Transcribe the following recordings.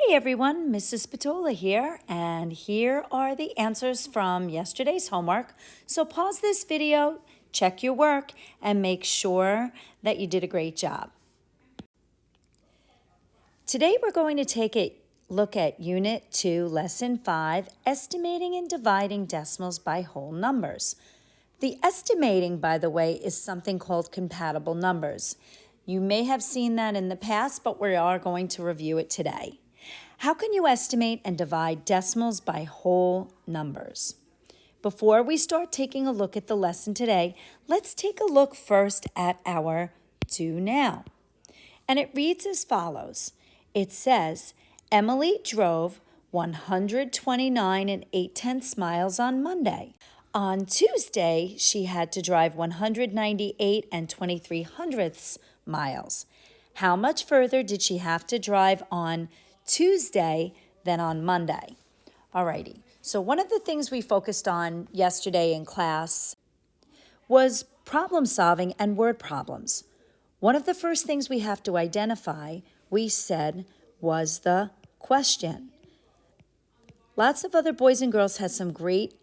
Hey everyone, Mrs. Spatola here, and here are the answers from yesterday's homework. So pause this video, check your work, and make sure that you did a great job. Today we're going to take a look at Unit 2, Lesson 5, Estimating and Dividing Decimals by Whole Numbers. The estimating, by the way, is something called compatible numbers. You may have seen that in the past, but we are going to review it today. How can you estimate and divide decimals by whole numbers? Before we start taking a look at the lesson today, let's take a look first at our do now. And it reads as follows. It says, Emily drove 129 and 8/10 miles on Monday. On Tuesday, she had to drive 198 and 23/100 miles. How much further did she have to drive on Tuesday than on Monday? Alrighty, so one of the things we focused on yesterday in class was problem solving and word problems. One of the first things we have to identify, we said, was the question. Lots of other boys and girls had some great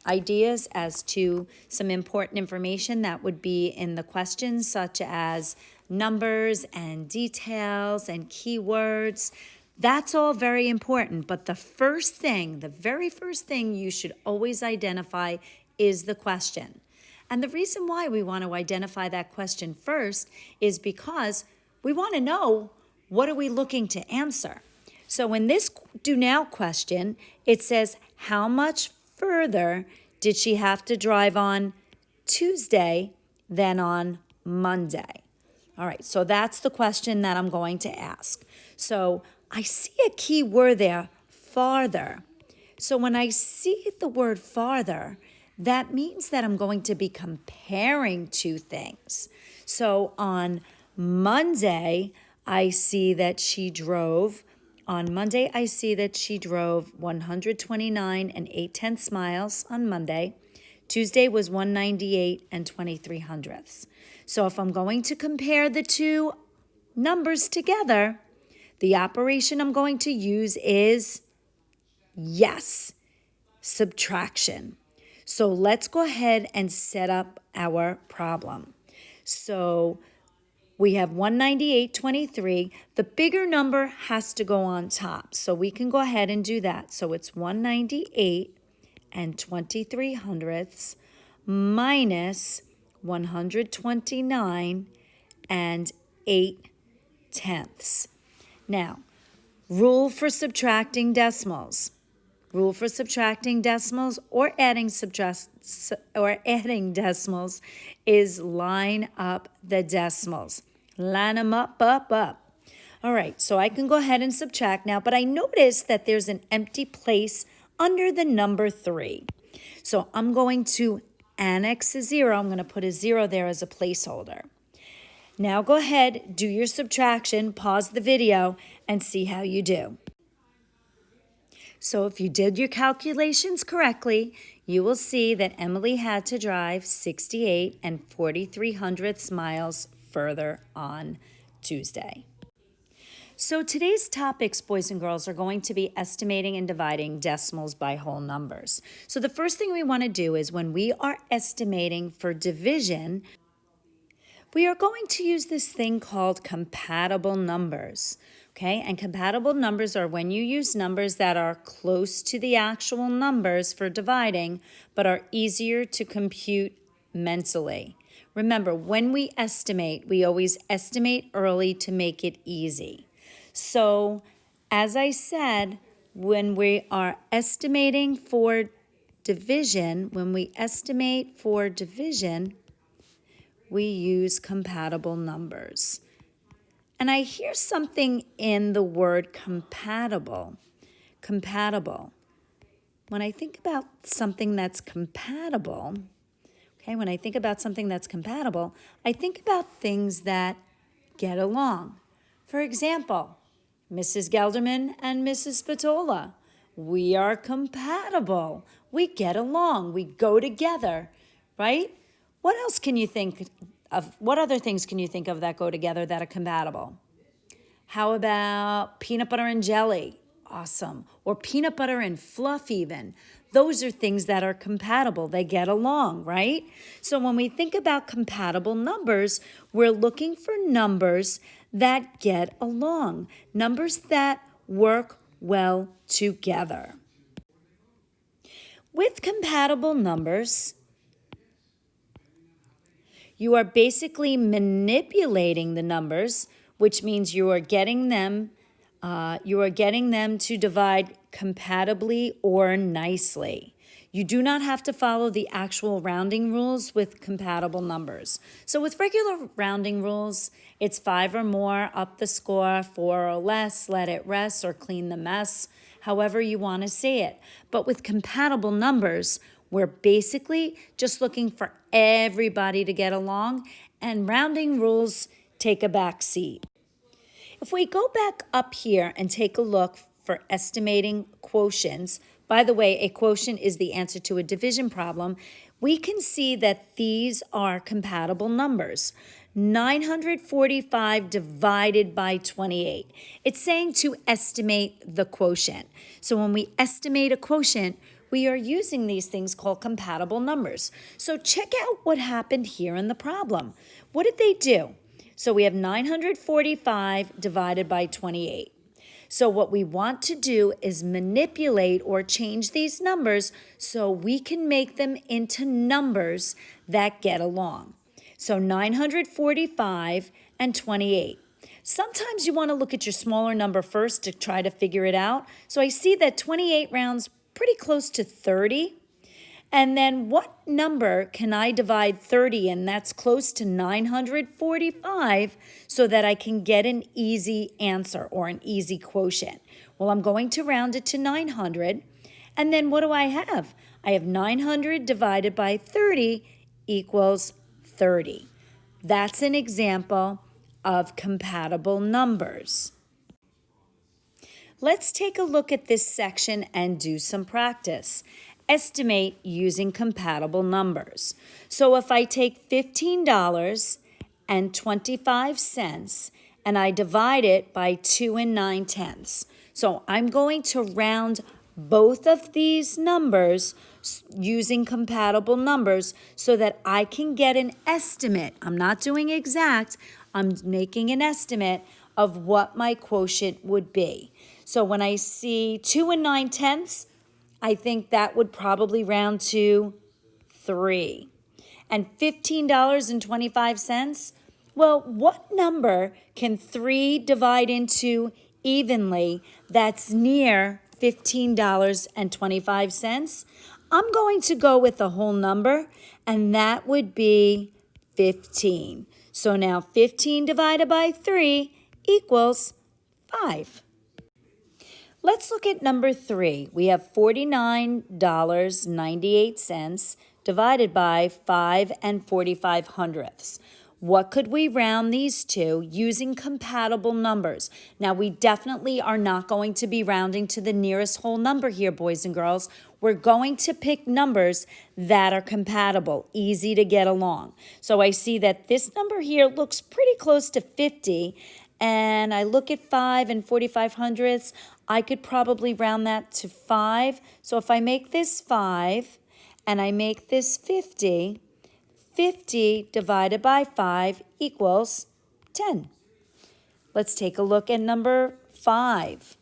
ideas as to some important information that would be in the questions, such as numbers and details and keywords. That's all very important, but the very first thing you should always identify is the question. And the reason why we want to identify that question first is because we want to know, what are we looking to answer? So in this do now question, it says, how much further did she have to drive on Tuesday than on Monday? All right, so that's the question that I'm going to ask. So I see a key word there, farther. So when I see the word farther, that means that I'm going to be comparing two things. So on Monday, I see that she drove 129 and 8/10 miles on Monday. Tuesday was 198 and 23/100. So if I'm going to compare the two numbers together, the operation I'm going to use is, yes, subtraction. So let's go ahead and set up our problem. So we have 198.23. The bigger number has to go on top. So we can go ahead and do that. So it's 198 and 23/100 minus 129 and 8/10. Now, rule for subtracting decimals. Rule for subtracting decimals or adding decimals is line up the decimals. Line them up. All right, so I can go ahead and subtract now, but I notice that there's an empty place under the number 3. So I'm going to annex a 0. I'm going to put a 0 there as a placeholder. Now go ahead, do your subtraction, pause the video, and see how you do. So if you did your calculations correctly, you will see that Emily had to drive 68 and 43/100 miles further on Tuesday. So today's topics, boys and girls, are going to be estimating and dividing decimals by whole numbers. So the first thing we want to do is when we are estimating for division, we are going to use this thing called compatible numbers. Okay, and compatible numbers are when you use numbers that are close to the actual numbers for dividing, but are easier to compute mentally. Remember, when we estimate, we always estimate early to make it easy. So, as I said, when we are estimating for division, we use compatible numbers. And I hear something in the word compatible. Compatible. When I think about something that's compatible, I think about things that get along. For example, Mrs. Gelderman and Mrs. Spatola. We are compatible. We get along. We go together, right? What else can you think of? What other things can you think of that go together that are compatible? How about peanut butter and jelly? Awesome. Or peanut butter and fluff even. Those are things that are compatible. They get along, right? So when we think about compatible numbers, we're looking for numbers that get along, numbers that work well together. With compatible numbers, you are basically manipulating the numbers, which means you are getting them to divide compatibly or nicely. You do not have to follow the actual rounding rules with compatible numbers. So with regular rounding rules, it's 5 or more, up the score, 4 or less, let it rest or clean the mess, however you want to say it. But with compatible numbers, we're basically just looking for everybody to get along, and rounding rules take a back seat. If we go back up here and take a look for estimating quotients, by the way, a quotient is the answer to a division problem, we can see that these are compatible numbers. 945 divided by 28. It's saying to estimate the quotient. So when we estimate a quotient, we are using these things called compatible numbers. So check out what happened here in the problem. What did they do? So we have 945 divided by 28. So what we want to do is manipulate or change these numbers so we can make them into numbers that get along. So 945 and 28. Sometimes you want to look at your smaller number first to try to figure it out. So I see that 28 rounds pretty close to 30. And then what number can I divide 30 in? That's close to 945 so that I can get an easy answer or an easy quotient. Well, I'm going to round it to 900. And then what do I have? I have 900 divided by 30 equals 30. That's an example of compatible numbers. Let's take a look at this section and do some practice. Estimate using compatible numbers. So if I take $15.25 and I divide it by 2 9/10. So I'm going to round both of these numbers using compatible numbers so that I can get an estimate. I'm not doing exact, I'm making an estimate of what my quotient would be. So when I see 2 9/10, I think that would probably round to 3. And $15.25, well, what number can 3 divide into evenly that's near $15.25? I'm going to go with the whole number, and that would be 15. So now 15 divided by 3 equals 5. Let's look at number 3. We have $49.98 divided by 5 45/100. What could we round these to using compatible numbers? Now, we definitely are not going to be rounding to the nearest whole number here, boys and girls. We're going to pick numbers that are compatible, easy to get along. So I see that this number here looks pretty close to 50, and I look at 5 45/100. I could probably round that to 5. So if I make this 5 and I make this 50, 50 divided by 5 equals 10. Let's take a look at number 5.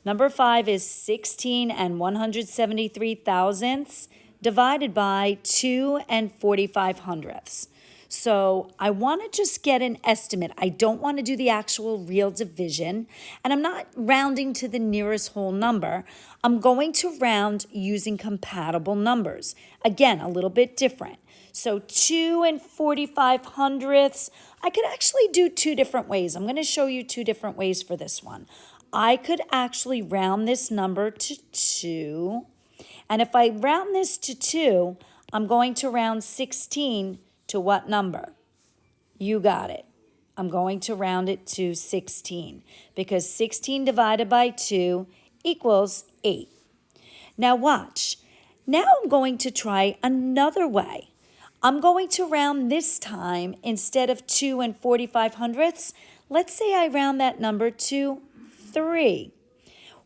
Number 5 is 16 173 thousandths divided by 2 45/100. So I want to just get an estimate. I don't want to do the actual real division, and I'm not rounding to the nearest whole number. I'm going to round using compatible numbers. Again, a little bit different. So 2 45/100, I could actually do 2 different ways. I'm going to show you 2 different ways for this one. I could actually round this number to 2, and if I round this to 2, I'm going to round 16 to what number? You got it. I'm going to round it to 16 because 16 divided by 2 equals 8. Now watch. Now I'm going to try another way. I'm going to round this time, instead of 2 45/100, Let's say I round that number to 3.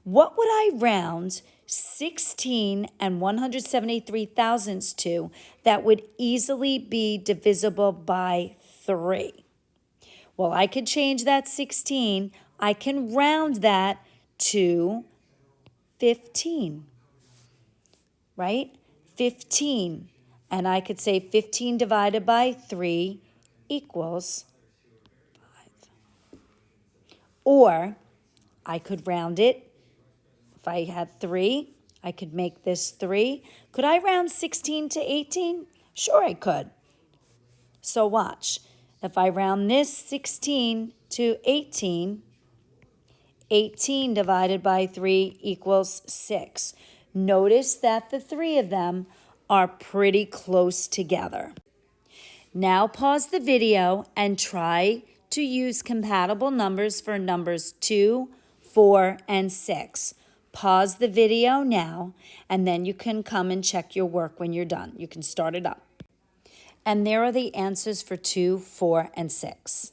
What would I round 16 and 173 thousandths to that would easily be divisible by 3? Well, I could change that 16. I can round that to 15, right? 15. And I could say 15 divided by 3 equals 5. Or I could round it. If I had 3, I could make this 3. Could I round 16 to 18? Sure, I could. So watch. If I round this 16 to 18, 18 divided by 3 equals 6. Notice that the 3 of them are pretty close together. Now pause the video and try to use compatible numbers for numbers 2, 4, and 6. Pause the video now, and then you can come and check your work when you're done. You can start it up. And there are the answers for 2, 4, and 6.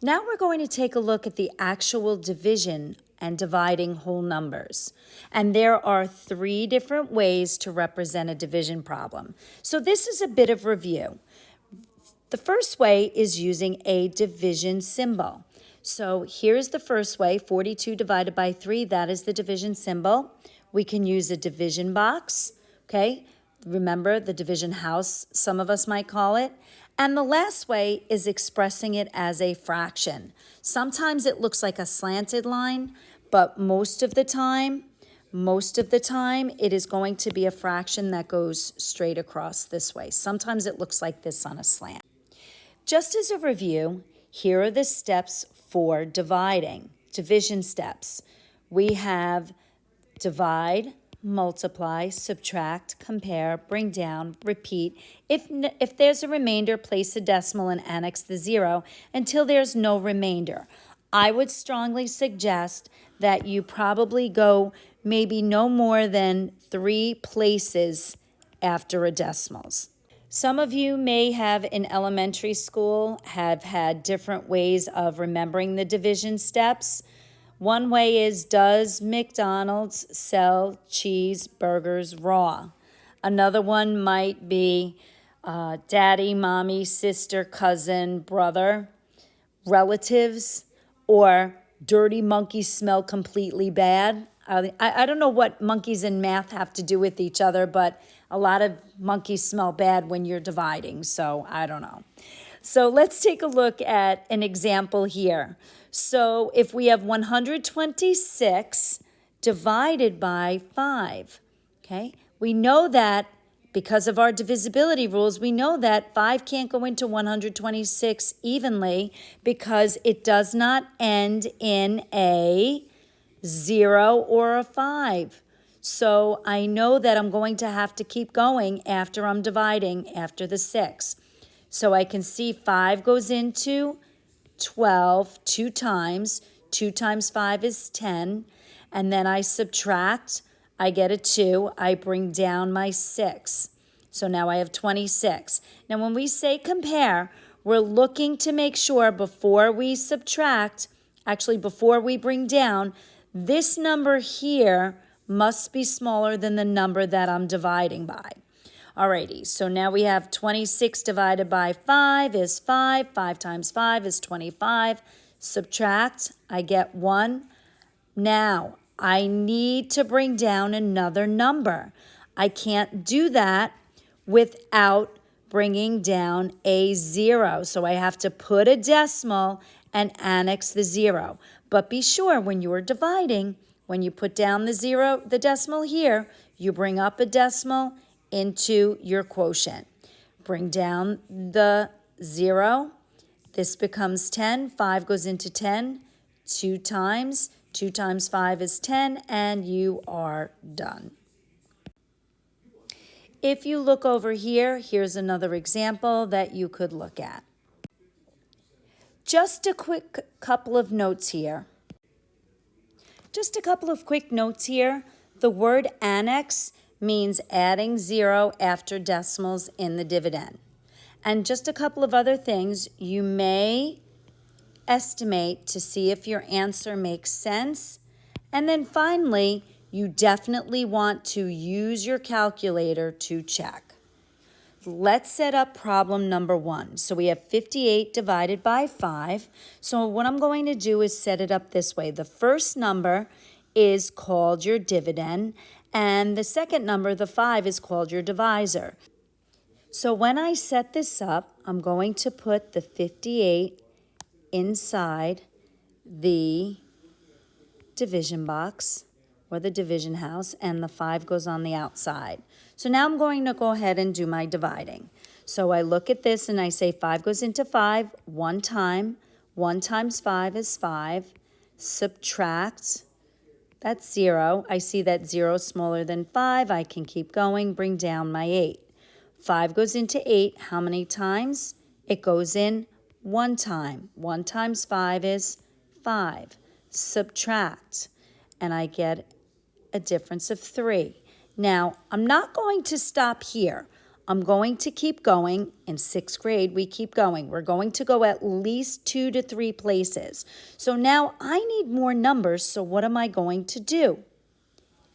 Now we're going to take a look at the actual division and dividing whole numbers. And there are 3 different ways to represent a division problem. So this is a bit of review. The first way is using a division symbol. So here's the first way, 42 divided by 3, that is the division symbol. We can use a division box, okay? Remember the division house, some of us might call it. And the last way is expressing it as a fraction. Sometimes it looks like a slanted line, but most of the time, it is going to be a fraction that goes straight across this way. Sometimes it looks like this on a slant. Just as a review, here are the steps for dividing, division steps. We have divide, multiply, subtract, compare, bring down, repeat. If there's a remainder, place a decimal and annex the 0 until there's no remainder. I would strongly suggest that you probably go maybe no more than 3 places after a decimals. Some of you may have in elementary school have had different ways of remembering the division steps. One way is, does McDonald's sell cheeseburgers raw? Another one might be daddy, mommy, sister, cousin, brother, relatives, or dirty monkeys smell completely bad. I don't know what monkeys and math have to do with each other, but a lot of monkeys smell bad when you're dividing, so I don't know. So let's take a look at an example here. So if we have 126 divided by 5, okay, we know that because of our divisibility rules, we know that 5 can't go into 126 evenly because it does not end in a 0 or a 5. So I know that I'm going to have to keep going after I'm dividing after the 6. So I can see 5 goes into 12 2 times. 2 times 5 is 10. And then I subtract. I get a 2. I bring down my 6. So now I have 26. Now when we say compare, we're looking to make sure before we subtract, actually before we bring down, this number here must be smaller than the number that I'm dividing by. Alrighty, so now we have 26 divided by 5 is 5. 5 times 5 is 25. Subtract, I get 1. Now, I need to bring down another number. I can't do that without bringing down a 0. So I have to put a decimal and annex the 0. But be sure when you are dividing, when you put down the 0, the decimal here, you bring up a decimal into your quotient. Bring down the 0. This becomes 10. 5 goes into 10 2 times. 2 times 5 is 10, and you are done. If you look over here, here's another example that you could look at. Just a quick couple of notes here. The word annex means adding 0 after decimals in the dividend. And just a couple of other things, you may estimate to see if your answer makes sense. And then finally, you definitely want to use your calculator to check. Let's set up problem number 1. So we have 58 divided by 5. So what I'm going to do is set it up this way. The first number is called your dividend, and the second number, the 5, is called your divisor. So when I set this up, I'm going to put the 58 inside the division box or the division house, and the 5 goes on the outside. So now I'm going to go ahead and do my dividing. So I look at this and I say 5 goes into 5 one time. 1 times 5 is 5. Subtract, that's 0. I see that 0 is smaller than 5. I can keep going, bring down my 8. 5 goes into 8. How many times? It goes in 1 time. 1 times 5 is 5. Subtract, and I get a difference of 3. Now, I'm not going to stop here. I'm going to keep going. In 6th grade, we keep going. We're going to go at least 2 to 3 places. So now I need more numbers, so what am I going to do?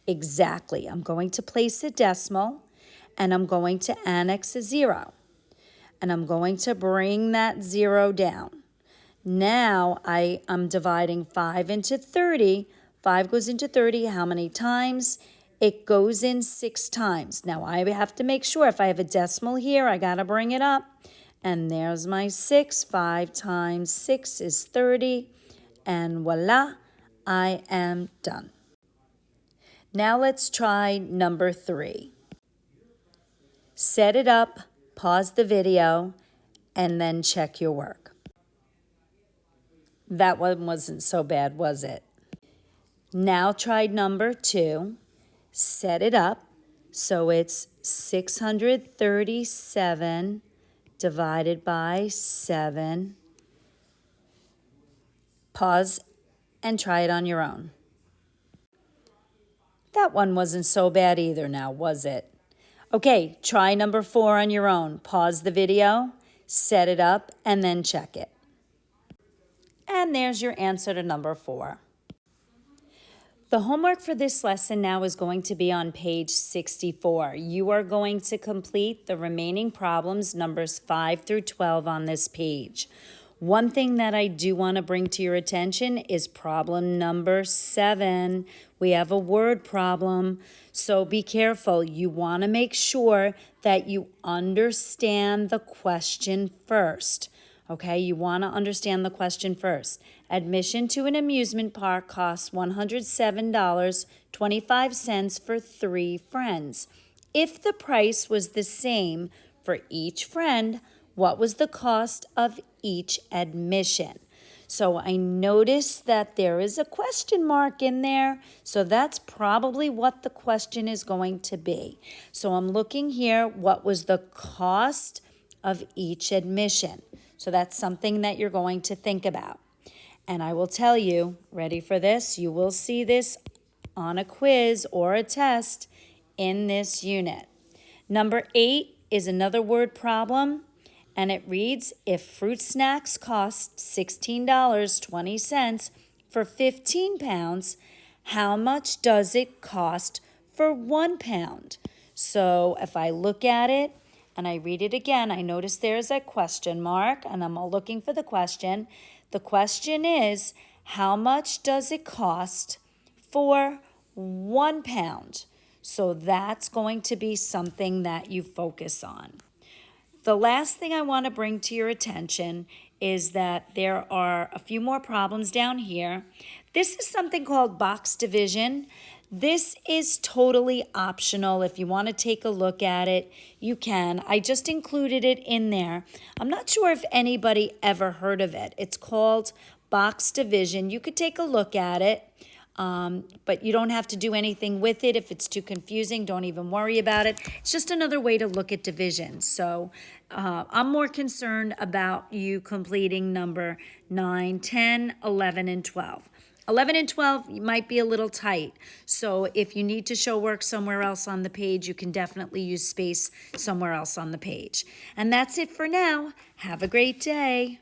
Exactly. I'm going to place a decimal, and I'm going to annex a 0. And I'm going to bring that 0 down. Now I'm dividing 5 into 30. 5 goes into 30 how many times? It goes in 6 times. Now I have to make sure if I have a decimal here, I got to bring it up. And there's my 6. 5 times 6 is 30. And voila, I am done. Now let's try number 3. Set it up, pause the video, and then check your work. That one wasn't so bad, was it? Now try number 2. Set it up. So it's 637 divided by 7. Pause and try it on your own. That one wasn't so bad either now, was it? Okay, try number 4 on your own. Pause the video, set it up, and then check it. And there's your answer to number 4. The homework for this lesson now is going to be on page 64. You are going to complete the remaining problems, numbers 5 through 12 on this page. One thing that I do want to bring to your attention is problem number 7. We have a word problem, so be careful. You want to make sure that you understand the question first. Okay, you want to understand the question first. Admission to an amusement park costs $107.25 for 3 friends. If the price was the same for each friend, what was the cost of each admission? So I noticed that there is a question mark in there, so that's probably what the question is going to be. So I'm looking here, what was the cost of each admission? So that's something that you're going to think about. And I will tell you, ready for this? You will see this on a quiz or a test in this unit. Number 8 is another word problem, and it reads, if fruit snacks cost $16.20 for 15 pounds, how much does it cost for 1 pound? So if I look at it, and I read it again, I notice there's a question mark, and I'm looking for the question. The question is, how much does it cost for 1 pound? So that's going to be something that you focus on. The last thing I want to bring to your attention is that there are a few more problems down here. This is something called box division. This is totally optional. If you want to take a look at it, you can. I just included it in there. I'm not sure if anybody ever heard of it. It's called box division. You could take a look at it, but you don't have to do anything with it. If it's too confusing, don't even worry about it. It's just another way to look at division. So I'm more concerned about you completing number 9, 10, 11, and 12. 11 and 12 might be a little tight, so if you need to show work somewhere else on the page, you can definitely use space somewhere else on the page. And that's it for now. Have a great day.